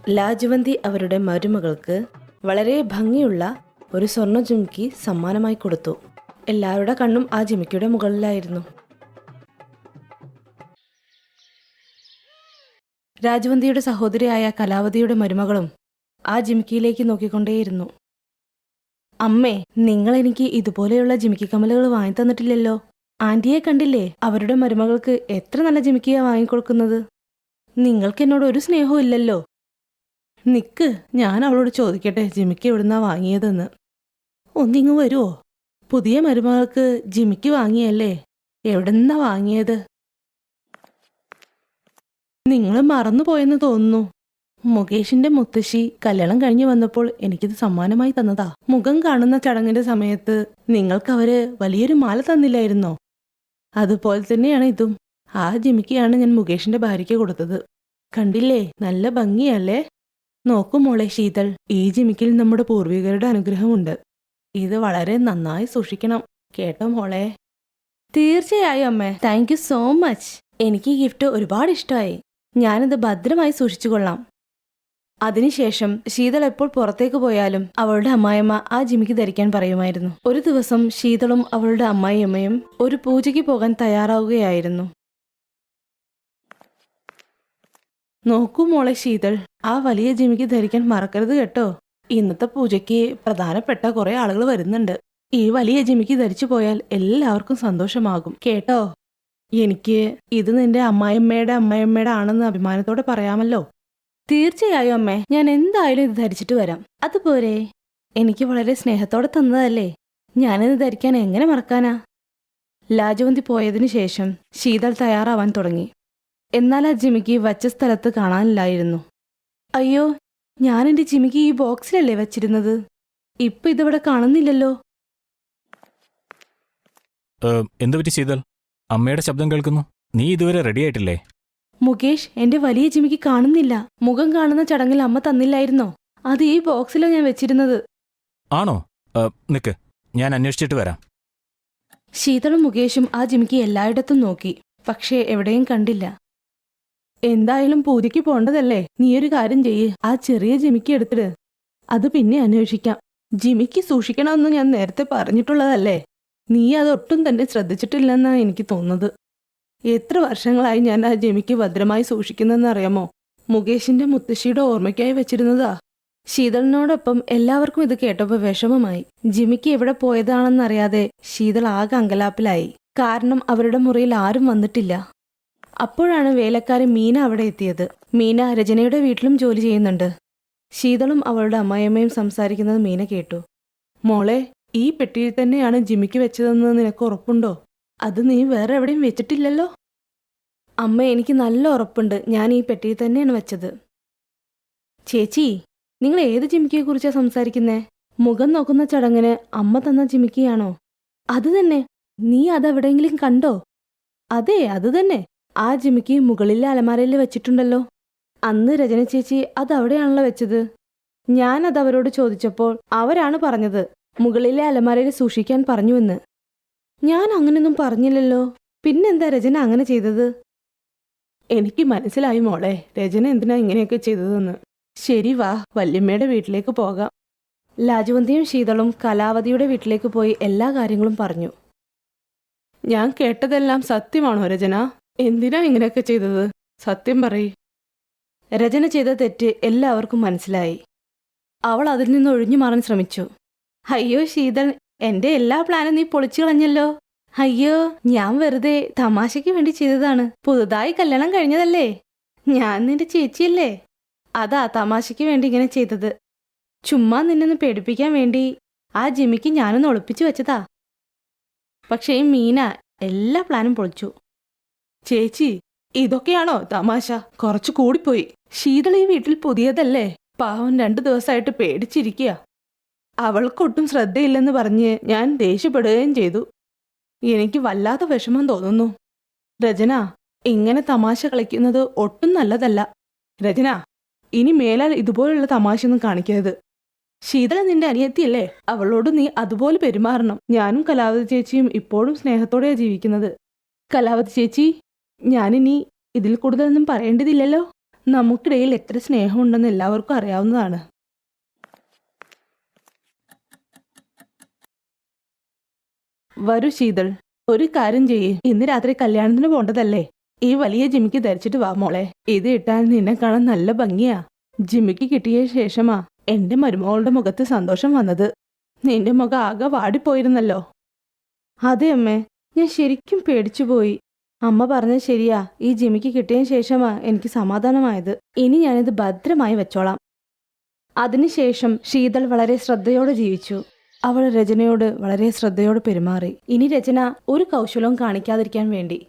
ലാജവന്തി അവരുടെ മരുമകൾക്ക് വളരെ ഭംഗിയുള്ള ഒരു സ്വർണ്ണ ജിമിക്കി സമ്മാനമായി കൊടുത്തു. എല്ലാവരുടെ കണ്ണും ആ ജിമിക്കിയുടെ മുകളിലായിരുന്നു. രാജവന്തിയുടെ സഹോദരിയായ കലാവതിയുടെ മരുമകളും ആ ജിമിക്കിയിലേക്ക് നോക്കിക്കൊണ്ടേയിരുന്നു. അമ്മേ, നിങ്ങൾ എനിക്ക് ഇതുപോലെയുള്ള ജിമിക്കി കമ്മലുകൾ വാങ്ങി തന്നിട്ടില്ലല്ലോ. ആന്റിയെ കണ്ടില്ലേ, അവരുടെ മരുമകൾക്ക് എത്ര നല്ല ജിമിക്കിയാ വാങ്ങിക്കൊടുക്കുന്നത്. നിങ്ങൾക്ക് എന്നോട് ഒരു സ്നേഹവും ഇല്ലല്ലോ. നിക്ക്, ഞാൻ അവളോട് ചോദിക്കട്ടെ ജിമിക്കി എവിടുന്നാ വാങ്ങിയതെന്ന്. ഒന്നിങ്ങ് വരുമോ? പുതിയ മരുമകൾക്ക് ജിമിക്കി വാങ്ങിയല്ലേ, എവിടുന്നാ വാങ്ങിയത്? നിങ്ങൾ മറന്നുപോയെന്ന് തോന്നുന്നു. മുകേഷിന്റെ മുത്തശ്ശി കല്യാണം കഴിഞ്ഞു വന്നപ്പോൾ എനിക്കിത് സമ്മാനമായി തന്നതാ. മുഖം കാണുന്ന ചടങ്ങിന്റെ സമയത്ത് നിങ്ങൾക്കവര് വലിയൊരു മാല തന്നില്ലായിരുന്നോ? അതുപോലെ തന്നെയാണ് ഇതും. ആ ജിമിക്കിയാണ് ഞാൻ മുകേഷിന്റെ ഭാര്യയ്ക്ക് കൊടുത്തത്. കണ്ടില്ലേ, നല്ല ഭംഗിയല്ലേ? നോക്കൂ മോളെ ശീതൾ, ഈ ജിമിക്കിൽ നമ്മുടെ പൂർവികരുടെ അനുഗ്രഹമുണ്ട്. ഇത് വളരെ നന്നായി സൂക്ഷിക്കണം, കേട്ടോ മോളെ? തീർച്ചയായും അമ്മേ, താങ്ക് യു സോ മച്ച്. എനിക്ക് ഈ ഗിഫ്റ്റ് ഒരുപാട് ഇഷ്ടമായി. ഞാനിത് ഭദ്രമായി സൂക്ഷിച്ചുകൊള്ളാം. അതിനുശേഷം ശീതൾ എപ്പോൾ പുറത്തേക്ക് പോയാലും അവളുടെ അമ്മായിയമ്മ ആ ജിമിക്ക് ധരിക്കാൻ പറയുമായിരുന്നു. ഒരു ദിവസം ശീതളും അവളുടെ അമ്മായിയമ്മയും ഒരു പൂജയ്ക്ക് പോകാൻ തയ്യാറാവുകയായിരുന്നു. നോക്കൂ മോളെ ശീതൾ, ആ വലിയ ജിമിക്ക് ധരിക്കാൻ മറക്കരുത് കേട്ടോ. ഇന്നത്തെ പൂജയ്ക്ക് പ്രധാനപ്പെട്ട കുറെ ആളുകൾ വരുന്നുണ്ട്. ഈ വലിയ ജിമിക്ക് ധരിച്ചു പോയാൽ എല്ലാവർക്കും സന്തോഷമാകും, കേട്ടോ? എനിക്ക് ഇത് നിന്റെ അമ്മായിയമ്മയുടെ ആണെന്ന് അഭിമാനത്തോടെ പറയാമല്ലോ. തീർച്ചയായും അമ്മേ, ഞാൻ എന്തായാലും ഇത് ധരിച്ചിട്ട് വരാം. അതുപോരെ, എനിക്ക് വളരെ സ്നേഹത്തോടെ തന്നതല്ലേ, ഞാനിത് ധരിക്കാൻ എങ്ങനെ മറക്കാനാ? ലാജവന്തി പോയതിനു ശേഷം ശീതൾ തയ്യാറാവാൻ തുടങ്ങി. എന്നാൽ ആ ജിമിക്ക് വച്ച സ്ഥലത്ത് കാണാനില്ലായിരുന്നു. അയ്യോ, ഞാൻ എൻ്റെ ജിമിക്ക് ഈ ബോക്സിലല്ലേ വച്ചിരുന്നത്. ഇപ്പൊ ഇതിവിടെ കാണുന്നില്ലല്ലോ. എന്തുപറ്റി ശീതൾ? അമ്മയുടെ ശബ്ദം കേൾക്കുന്നു. നീ ഇതുവരെ റെഡി ആയിട്ടില്ലേ? മുകേഷ്, എന്റെ വലിയ ജിമിക്ക് കാണുന്നില്ല. മുഖം കാണുന്ന ചടങ്ങിൽ അമ്മ തന്നില്ലായിരുന്നോ? അത് ഈ ബോക്സിലാണ് ഞാൻ വെച്ചിരുന്നത്. ആണോ? നിക്ക്, ഞാൻ അന്വേഷിച്ചിട്ട് വരാം. ശീതളും മുകേഷും ആ ജിമിക്ക് എല്ലായിടത്തും നോക്കി, പക്ഷേ എവിടെയും കണ്ടില്ല. എന്തായാലും പൂജയ്ക്ക് പോണ്ടതല്ലേ, നീ ഒരു കാര്യം ചെയ്യ്, ആ ചെറിയ ജിമിക്ക് എടുത്തിട്. അത് പിന്നെ അന്വേഷിക്കാം. ജിമിക്ക് സൂക്ഷിക്കണമെന്ന് ഞാൻ നേരത്തെ പറഞ്ഞിട്ടുള്ളതല്ലേ. നീ അതൊട്ടും തന്നെ ശ്രദ്ധിച്ചിട്ടില്ലെന്നാണ് എനിക്ക് തോന്നുന്നത്. എത്ര വർഷങ്ങളായി ഞാൻ ആ ജിമിക്ക് ഭദ്രമായി സൂക്ഷിക്കുന്നതെന്നറിയാമോ? മുകേഷിന്റെ മുത്തശ്ശിയുടെ ഓർമ്മയ്ക്കായി വെച്ചിരുന്നതാ. ശീതളിനോടൊപ്പം എല്ലാവർക്കും ഇത് കേട്ടപ്പോൾ വിഷമമായി. ജിമിക്ക് എവിടെ പോയതാണെന്നറിയാതെ ശീതൾ ആകെ അങ്കലാപ്പിലായി. കാരണം അവരുടെ മുറിയിൽ ആരും വന്നിട്ടില്ല. അപ്പോഴാണ് വേലക്കാരി മീന അവിടെ എത്തിയത്. മീന രചനയുടെ വീട്ടിലും ജോലി ചെയ്യുന്നുണ്ട്. ശീതളും അവളുടെ അമ്മായിയമ്മയും സംസാരിക്കുന്നത് മീന കേട്ടു. മോളെ, ഈ പെട്ടിയിൽ തന്നെയാണ് ജിമിക്ക് വെച്ചതെന്ന് നിനക്ക് ഉറപ്പുണ്ടോ? അത് നീ വേറെ എവിടെയും വെച്ചിട്ടില്ലല്ലോ? അമ്മ, എനിക്ക് നല്ല ഉറപ്പുണ്ട്, ഞാൻ ഈ പെട്ടിയിൽ തന്നെയാണ് വെച്ചത്. ചേച്ചി, നിങ്ങൾ ഏത് ജിമിക്കിയെക്കുറിച്ചാണ് സംസാരിക്കുന്നേ? മുഖം നോക്കുന്ന ചടങ്ങിന് അമ്മ തന്ന ജിമിക്കിയാണോ? അത് തന്നെ. നീ അതെവിടെയെങ്കിലും കണ്ടോ? അതെ, അത് തന്നെ. ആ ജിമിക്ക് മുകളിലെ അലമാരയിൽ വെച്ചിട്ടുണ്ടല്ലോ. അന്ന് രചന ചേച്ചി അതവിടെയാണല്ലോ വെച്ചത്. ഞാനത് അവരോട് ചോദിച്ചപ്പോൾ അവരാണ് പറഞ്ഞത് മുകളിലെ അലമാരയിൽ സൂക്ഷിക്കാൻ പറഞ്ഞുവെന്ന്. ഞാൻ അങ്ങനെയൊന്നും പറഞ്ഞില്ലല്ലോ. പിന്നെന്താ രചന അങ്ങനെ ചെയ്തത്? എനിക്ക് മനസ്സിലായി മോളെ, രചന എന്തിനാ ഇങ്ങനെയൊക്കെ ചെയ്തതെന്ന്. ശരി, വാ, വല്യമ്മയുടെ വീട്ടിലേക്ക് പോകാം. ലാജവന്തിയും ശീതളും കലാവതിയുടെ വീട്ടിലേക്ക് പോയി എല്ലാ കാര്യങ്ങളും പറഞ്ഞു. ഞാൻ കേട്ടതെല്ലാം സത്യമാണോ രചന? എന്തിനാ ഇങ്ങനെയൊക്കെ ചെയ്തത്? സത്യം പറയ്. രചന ചെയ്ത തെറ്റ് എല്ലാവർക്കും മനസ്സിലായി. അവൾ അതിൽ നിന്ന് ഒഴിഞ്ഞു മാറാൻ ശ്രമിച്ചു. അയ്യോ ശീതൾ, എന്റെ എല്ലാ പ്ലാനും നീ പൊളിച്ചു കളഞ്ഞല്ലോ. അയ്യോ, ഞാൻ വെറുതെ തമാശയ്ക്ക് വേണ്ടി ചെയ്തതാണ്. പുതുതായി കല്യാണം കഴിഞ്ഞതല്ലേ, ഞാൻ നിന്റെ ചേച്ചിയല്ലേ. അതാ തമാശയ്ക്ക് വേണ്ടി ഇങ്ങനെ ചെയ്തത്. ചുമ്മാ നിന്നൊന്ന് പേടിപ്പിക്കാൻ വേണ്ടി ആ ജിമിക്ക് ഞാനൊന്ന് ഒളിപ്പിച്ചു വെച്ചതാ. പക്ഷേ ഈ മീന എല്ലാ പ്ലാനും പൊളിച്ചു. ചേച്ചി, ഇതൊക്കെയാണോ തമാശ? കുറച്ചു കൂടിപ്പോയി. ശീതൾ ഈ വീട്ടിൽ പുതിയതല്ലേ, പാവം 2 ദിവസമായിട്ട് പേടിച്ചിരിക്കുക. അവൾക്കൊട്ടും ശ്രദ്ധയില്ലെന്ന് പറഞ്ഞ് ഞാൻ ദേഷ്യപ്പെടുകയും ചെയ്തു. എനിക്ക് വല്ലാത്ത വിഷമം തോന്നുന്നു. രചന, ഇങ്ങനെ തമാശ കളിക്കുന്നത് ഒട്ടും നല്ലതല്ല. രചന, ഇനി മേലാൽ ഇതുപോലുള്ള തമാശയൊന്നും കാണിക്കരുത്. ശീതള നിന്റെ അനിയത്തിയല്ലേ, അവളോട് നീ അതുപോലെ പെരുമാറണം. ഞാനും കലാവതി ചേച്ചിയും ഇപ്പോഴും സ്നേഹത്തോടെയാണ് ജീവിക്കുന്നത്. കലാവതി ചേച്ചി, ഞാനിനി ഇതിൽ കൂടുതലൊന്നും പറയേണ്ടതില്ലല്ലോ. നമുക്കിടയിൽ എത്ര സ്നേഹമുണ്ടെന്ന് എല്ലാവർക്കും അറിയാവുന്നതാണ്. വരൂ ശീതൾ, ഒരു കാര്യം ചെയ്യ്. ഇന്ന് രാത്രി കല്യാണത്തിന് പോണ്ടതല്ലേ? ഈ വലിയ ജിമിക്ക് ധരിച്ചിട്ട് വാ മോളെ. ഇത് ഇട്ടാൽ നിന്നെ കാണാൻ നല്ല ഭംഗിയാ. ജിമിക്ക് കിട്ടിയ ശേഷമാ എന്റെ മരുമകളുടെ മുഖത്ത് സന്തോഷം വന്നത്. നിന്റെ മുഖം ആകെ വാടിപ്പോയിരുന്നല്ലോ. അതെ അമ്മേ, ഞാൻ ശരിക്കും പേടിച്ചുപോയി. അമ്മ പറഞ്ഞത് ശരിയാ. ഈ ജിമിക്ക് കിട്ടിയ ശേഷമാ എനിക്ക് സമാധാനമായത്. ഇനി ഞാനിത് ഭദ്രമായി വെച്ചോളാം. അതിനുശേഷം ശീതൾ വളരെ ശ്രദ്ധയോടെ ജീവിച്ചു. അവൾ രചനയോട് വളരെ ശ്രദ്ധയോടെ പെരുമാറി. ഇനി രചന ഒരു കൗശലവും കാണിക്കാതിരിക്കാൻ വേണ്ടി.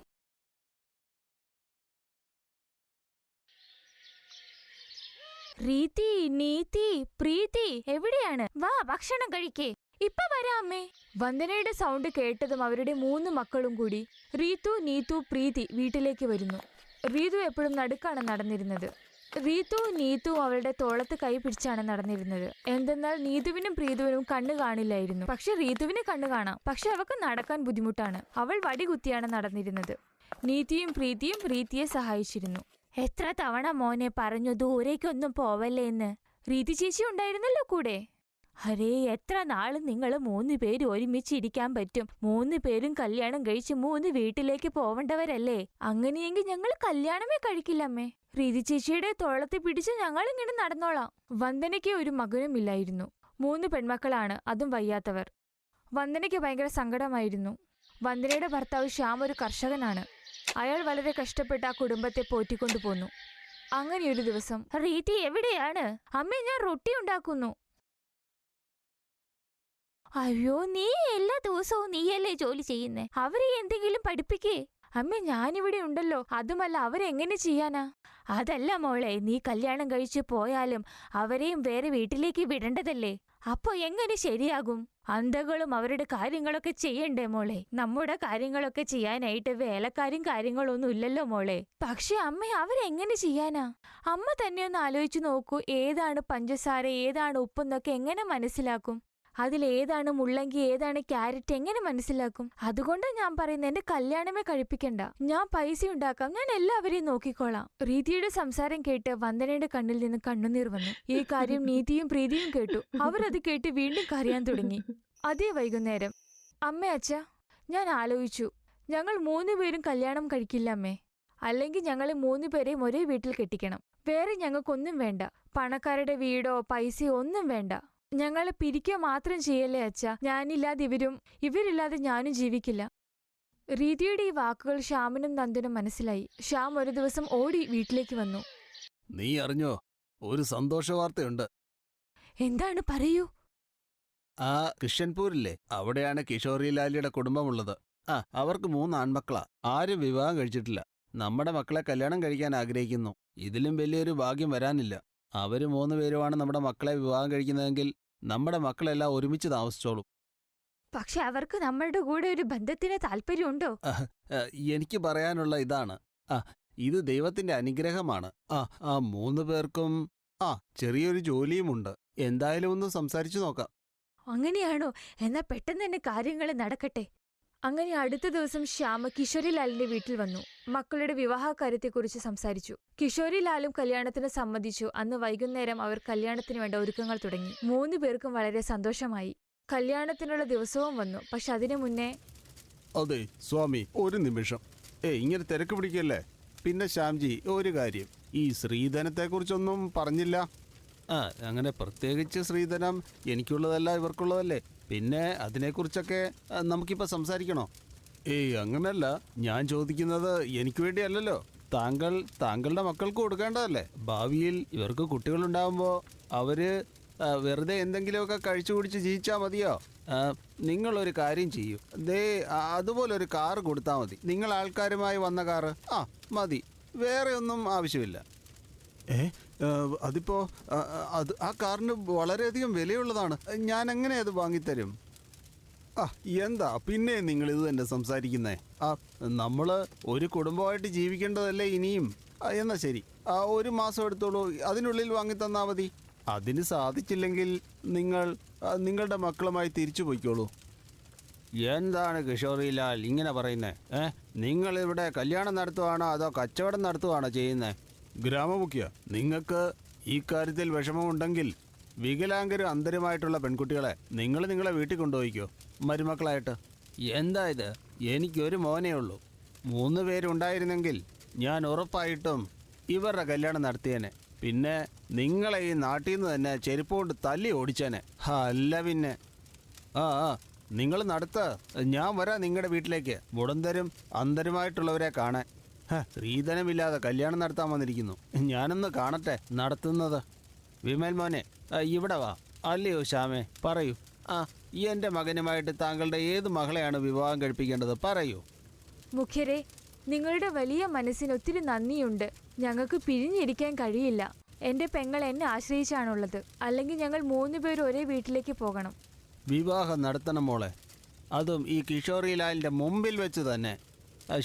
രീതി, നീതി, പ്രീതി എവിടെയാണ്? വാ, ഭക്ഷണം കഴിക്കേ. ഇപ്പൊ വരാം അമ്മേ. വന്ദനയുടെ സൗണ്ട് കേട്ടതും അവരുടെ 3 മക്കളും കൂടി റീതു, നീതു, പ്രീതി വീട്ടിലേക്ക് വരുന്നു. റീതു എപ്പോഴും നടുക്കാണ് നടന്നിരുന്നത്. റീതു, നീതു അവളുടെ തോളത്ത് കൈ പിടിച്ചാണ് നടന്നിരുന്നത്. എന്തെന്നാൽ നീതുവിനും പ്രീതുവിനും കണ്ണു കാണില്ലായിരുന്നു. പക്ഷെ റീതുവിന് കണ്ണു കാണാം. പക്ഷെ അവൾക്ക് നടക്കാൻ ബുദ്ധിമുട്ടാണ്. അവൾ വടികുത്തിയാണ് നടന്നിരുന്നത്. നീതിയും പ്രീതിയും റീതിയെ സഹായിച്ചിരുന്നു. എത്ര തവണ മോനെ പറഞ്ഞു ദൂരേക്കൊന്നും പോവല്ലേ എന്ന്. റീതി ചേച്ചി ഉണ്ടായിരുന്നല്ലോ കൂടെ. അരേ, എത്ര നാള് നിങ്ങൾ 3 പേരും ഒരുമിച്ചിരിക്കാൻ പറ്റും? 3 പേരും കല്യാണം കഴിച്ച് 3 വീട്ടിലേക്ക് പോവേണ്ടവരല്ലേ? അങ്ങനെയെങ്കിൽ ഞങ്ങൾ കല്യാണമേ കഴിക്കില്ലമ്മേ. റീതി ചേച്ചിയുടെ തോളത്ത് പിടിച്ച് ഞങ്ങൾ ഇങ്ങനെ നടന്നോളാം. വന്ദനയ്ക്ക് ഒരു മകനുമില്ലായിരുന്നു. 3 പെൺമക്കളാണ്, അതും വയ്യാത്തവർ. വന്ദനയ്ക്ക് ഭയങ്കര സങ്കടമായിരുന്നു. വന്ദനയുടെ ഭർത്താവ് ശ്യാം ഒരു കർഷകനാണ്. അയാൾ വളരെ കഷ്ടപ്പെട്ട് ആ കുടുംബത്തെ പോറ്റിക്കൊണ്ടു പോന്നു. അങ്ങനെയൊരു ദിവസം, റീതി എവിടെയാണ്? അമ്മേ, ഞാൻ റൊട്ടി ഉണ്ടാക്കുന്നു. അയ്യോ, നീ എല്ലാ ദിവസവും നീയല്ലേ ജോലി ചെയ്യുന്നേ? അവരെ എന്തെങ്കിലും പഠിപ്പിക്കേ. അമ്മേ, ഞാനിവിടെ ഉണ്ടല്ലോ. അതുമല്ല, അവരെങ്ങനെ ചെയ്യാനാ? അതല്ല മോളെ, നീ കല്യാണം കഴിച്ചു പോയാലും അവരെയും വേറെ വീട്ടിലേക്ക് വിടേണ്ടതല്ലേ? അപ്പൊ എങ്ങനെ ശരിയാകും? അന്തകളും അവരുടെ കാര്യങ്ങളൊക്കെ ചെയ്യണ്ടേ മോളെ? നമ്മുടെ കാര്യങ്ങളൊക്കെ ചെയ്യാനായിട്ട് വേലക്കാരും കാര്യങ്ങളൊന്നും ഇല്ലല്ലോ മോളെ. പക്ഷെ അമ്മ, അവരെങ്ങനെ ചെയ്യാനാ? അമ്മ തന്നെ ഒന്ന് ആലോചിച്ചു നോക്കൂ. ഏതാണ് പഞ്ചസാര, ഏതാണ് ഉപ്പെന്നൊക്കെ എങ്ങനെ മനസ്സിലാക്കും? അതിലേതാണ് മുള്ളങ്കി, ഏതാണ് ക്യാരറ്റ് എങ്ങനെ മനസ്സിലാക്കും? അതുകൊണ്ടാ ഞാൻ പറയുന്നത്, എന്റെ കല്യാണമേ കഴിപ്പിക്കണ്ട. ഞാൻ പൈസ ഉണ്ടാക്കാം, ഞാൻ എല്ലാവരെയും നോക്കിക്കോളാം. റീതിയുടെ സംസാരം കേട്ട് വന്ദനയുടെ കണ്ണിൽ നിന്ന് കണ്ണുനീർ വന്നു. ഈ കാര്യം നീതിയും പ്രീതിയും കേട്ടു. അവരത് കേട്ട് വീണ്ടും കരയാൻ തുടങ്ങി. അതേ വൈകുന്നേരം, അമ്മേ, അച്ഛ, ഞാൻ ആലോചിച്ചു. ഞങ്ങൾ 3 പേരും കല്യാണം കഴിക്കില്ല അമ്മേ. അല്ലെങ്കിൽ ഞങ്ങൾ 3 പേരെയും ഒരേ വീട്ടിൽ കെട്ടിക്കണം. വേറെ ഞങ്ങൾക്കൊന്നും വേണ്ട. പണക്കാരുടെ വീടോ പൈസയോ ഒന്നും വേണ്ട. ഞങ്ങളെ പിരിക്കുക മാത്രം ചെയ്യല്ലേ അച്ഛ. ഞാനില്ലാതെ ഇവരില്ലാതെ ഞാനും ജീവിക്കില്ല. റീതിയുടെ ഈ വാക്കുകൾ ശ്യാമിനും നന്ദനും മനസ്സിലായി. ശ്യാം ഒരു ദിവസം ഓടി വീട്ടിലേക്ക് വന്നു. നീ അറിഞ്ഞോ, ഒരു സന്തോഷ വാർത്തയുണ്ട്. എന്താണ്, പറയൂ. ആ കിഷൻപൂരില്ലേ, അവിടെയാണ് കിഷോറിലാലിയുടെ കുടുംബമുള്ളത്. അവർക്ക് 3 ആൺമക്കളാ. ആരും വിവാഹം കഴിച്ചിട്ടില്ല. നമ്മുടെ മക്കളെ കല്യാണം കഴിക്കാൻ ആഗ്രഹിക്കുന്നു. ഇതിലും വലിയൊരു ഭാഗ്യം വരാനില്ല. അവര് 3 പേരുമാണ് നമ്മുടെ മക്കളെ വിവാഹം കഴിക്കുന്നതെങ്കിൽ നമ്മുടെ മക്കളെല്ലാം ഒരുമിച്ച് താമസിച്ചോളും. പക്ഷെ അവർക്ക് നമ്മളുടെ കൂടെ ഒരു ബന്ധത്തിന് താല്പര്യമുണ്ടോ? എനിക്ക് പറയാനുള്ള ഇതാണ്, ഇത് ദൈവത്തിന്റെ അനുഗ്രഹമാണ്. ആ 3 പേർക്കും ചെറിയൊരു ജോലിയുമുണ്ട്. എന്തായാലും ഒന്ന് സംസാരിച്ചു നോക്കാം. അങ്ങനെയാണോ? എന്നാ പെട്ടെന്ന് തന്നെ കാര്യങ്ങൾ നടക്കട്ടെ. അങ്ങനെ അടുത്ത ദിവസം ശ്യാമ കിഷോരിലാലിന്റെ വീട്ടിൽ വന്നു. മക്കളുടെ വിവാഹകാര്യത്തെക്കുറിച്ച് സംസാരിച്ചു. കിഷോരിലാലും കല്യാണത്തിന് സമ്മതിച്ചു. അന്ന് വൈകുന്നേരം അവർ കല്യാണത്തിന് വേണ്ട ഒരുക്കങ്ങൾ തുടങ്ങി. 3 പേർക്കും വളരെ സന്തോഷമായി. കല്യാണത്തിനുള്ള ദിവസവും വന്നു. പക്ഷെ അതിനു മുന്നേ, അതെ സ്വാമി, ഒരു നിമിഷം. ഇങ്ങനെ തിരക്ക് പിടിക്കല്ലേ. പിന്നെ ശ്യാംജി, ഒരു കാര്യം, ഈ ശ്രീധനത്തെക്കുറിച്ചൊന്നും പറഞ്ഞില്ല. അങ്ങനെ പ്രത്യേകിച്ച് ശ്രീധനം എനിക്കുള്ളതല്ല, ഇവർക്കുള്ളതല്ലേ. പിന്നെ അതിനെക്കുറിച്ചൊക്കെ നമുക്കിപ്പോൾ സംസാരിക്കണോ? അങ്ങനല്ല. ഞാൻ ചോദിക്കുന്നത് എനിക്ക് വേണ്ടിയല്ലല്ലോ. താങ്കളുടെ മക്കൾക്ക് കൊടുക്കേണ്ടതല്ലേ. ഭാവിയിൽ ഇവർക്ക് കുട്ടികളുണ്ടാകുമ്പോൾ അവര് വെറുതെ എന്തെങ്കിലുമൊക്കെ കഴിച്ചു കുടിച്ച് ജീവിച്ചാൽ മതിയോ? നിങ്ങളൊരു കാര്യം ചെയ്യൂ. അതുപോലൊരു കാറ് കൊടുത്താൽ മതി. നിങ്ങൾ ആൾക്കാരുമായി വന്ന കാറ് മതി, വേറെ ഒന്നും ആവശ്യമില്ല. അതിപ്പോ ആ കാറിന് വളരെയധികം വിലയുള്ളതാണ്. ഞാൻ എങ്ങനെ അത് വാങ്ങിത്തരും? എന്താ പിന്നെ നിങ്ങൾ ഇത് തന്നെ സംസാരിക്കുന്നേ? നമ്മള് ഒരു കുടുംബമായിട്ട് ജീവിക്കേണ്ടതല്ലേ ഇനിയും. എന്നാ ശരി, 1 മാസം എടുത്തോളൂ, അതിനുള്ളിൽ വാങ്ങിത്തന്നാ മതി. അതിന് സാധിച്ചില്ലെങ്കിൽ നിങ്ങളുടെ മക്കളുമായി തിരിച്ചു പോയിക്കോളൂ. എന്താണ് കിഷോറിലാൽ ഇങ്ങനെ പറയുന്നേ? നിങ്ങളിവിടെ കല്യാണം നടത്തുവാണോ അതോ കച്ചവടം നടത്തുവാണോ ചെയ്യുന്നേ? ഗ്രാമമുഖ്യ, നിങ്ങൾക്ക് ഈ കാര്യത്തിൽ വിഷമമുണ്ടെങ്കിൽ വികലാംഗരും അന്തരമായിട്ടുള്ള പെൺകുട്ടികളെ നിങ്ങൾ നിങ്ങളെ വീട്ടിൽ കൊണ്ടുപോയിക്കോ മരുമക്കളായിട്ട്. എന്താ ഇത്? എനിക്കൊരു മോനേ ഉള്ളൂ. 3 പേരുണ്ടായിരുന്നെങ്കിൽ ഞാൻ ഉറപ്പായിട്ടും ഇവരുടെ കല്യാണം നടത്തിയേനെ. പിന്നെ നിങ്ങളെ ഈ നാട്ടിൽ നിന്ന് തന്നെ ചെരുപ്പ് കൊണ്ട് തല്ലി ഓടിച്ചേനെ. അല്ല പിന്നെ. ആ നിങ്ങൾ നടത്ത, ഞാൻ വരാം നിങ്ങളുടെ വീട്ടിലേക്ക് മുടന്തരും അന്തരുമായിട്ടുള്ളവരെ കാണാൻ. സ്ത്രീധനമില്ലാതെ കല്യാണം നടത്താൻ വന്നിരിക്കുന്നു. ഞാനൊന്ന് കാണട്ടെ നടത്തുന്നത്. വിമൽ മോനെ, ഇവിടെ വാ. അല്ലയോ ശ്യാമേ, പറയൂ. ഈ എൻ്റെ മകനുമായിട്ട് താങ്കളുടെ ഏത് മകളെയാണ് വിവാഹം കഴിപ്പിക്കേണ്ടത്? പറയൂ. മുഖ്യരെ, നിങ്ങളുടെ വലിയ മനസ്സിന് ഒത്തിരി നന്ദിയുണ്ട്. ഞങ്ങൾക്ക് പിരിഞ്ഞിരിക്കാൻ കഴിയില്ല. എന്റെ പെങ്ങൾ എന്നെ ആശ്രയിച്ചാണുള്ളത്. അല്ലെങ്കിൽ ഞങ്ങൾ 3 പേരും ഒരേ വീട്ടിലേക്ക് പോകണം. വിവാഹം നടത്തണം മോളെ, അതും ഈ കിഷോറിലാലിൻ്റെ മുമ്പിൽ വെച്ച് തന്നെ.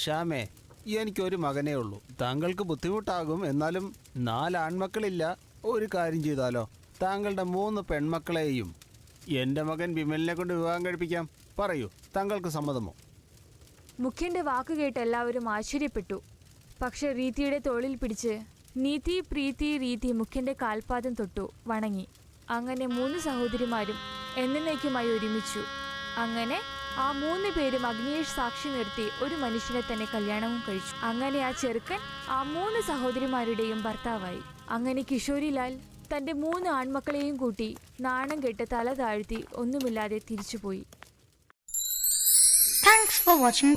ശ്യാമേ, എനിക്കൊരു മകനേ ഉള്ളൂ. താങ്കൾക്ക് ബുദ്ധിമുട്ടാകും. എന്നാലും 4 ആൺമക്കളില്ല. ഒരു കാര്യം ചെയ്താലോ, താങ്കളുടെ 3 പെൺമക്കളെയും എൻ്റെ മകൻ വിമലിനെ കൊണ്ട് വിവാഹം കഴിപ്പിക്കാം. പറയൂ, താങ്കൾക്ക് സമ്മതമോ? മുഖ്യന്റെ വാക്ക് കേട്ട് എല്ലാവരും ആശ്ചര്യപ്പെട്ടു. പക്ഷെ റീതിയുടെ തോളിൽ പിടിച്ച് നീതി പ്രീതി രീതി മുഖ്യന്റെ കാൽപാദം തൊട്ടു വണങ്ങി. അങ്ങനെ 3 സഹോദരിമാരും എന്നേക്കുമായി ഒരുമിച്ചു. അങ്ങനെ ആ 3 പേരും അഗ്നിയെ സാക്ഷി നിർത്തി ഒരു മനുഷ്യനെ തന്നെ കല്യാണവും കഴിച്ചു. അങ്ങനെ ആ ചെറുക്കൻ ആ 3 സഹോദരിമാരുടെയും ഭർത്താവായി. അങ്ങനെ കിഷോരിലാൽ തന്റെ 3 ആൺമക്കളെയും കൂട്ടി നാണം കെട്ട് തല താഴ്ത്തി ഒന്നുമില്ലാതെ തിരിച്ചുപോയി. Thanks for watching.